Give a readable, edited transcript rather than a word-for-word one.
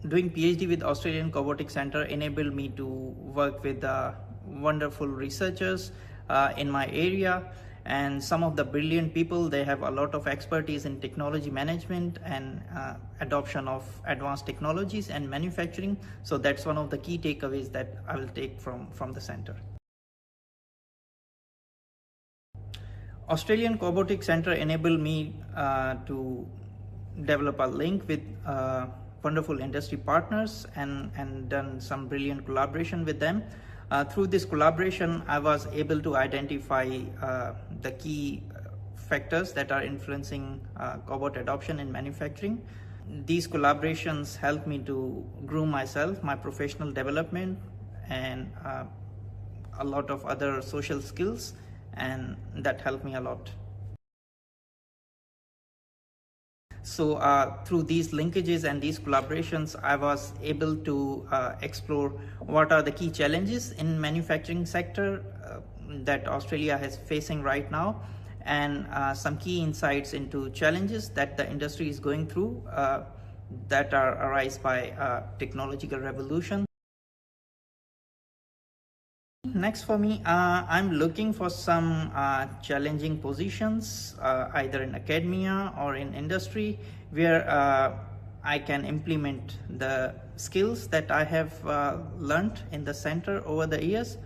Doing PhD with Australian Cobotics Centre enabled me to work with wonderful researchers in my area, and some of the brilliant people. They have a lot of expertise in technology management and adoption of advanced technologies and manufacturing. So that's one of the key takeaways that I will take from the center. Australian Cobotics Centre enabled me to develop a link with wonderful industry partners and done some brilliant collaboration with them. Through this collaboration, I was able to identify the key factors that are influencing cobot adoption in manufacturing. These collaborations helped me to groom myself, my professional development, and a lot of other social skills, and that helped me a lot. So through these linkages and these collaborations, I was able to explore what are the key challenges in manufacturing sector that Australia is facing right now, and some key insights into challenges that the industry is going through that are arise by technological revolution. Next for me, I'm looking for some challenging positions either in academia or in industry where I can implement the skills that I have learned in the center over the years.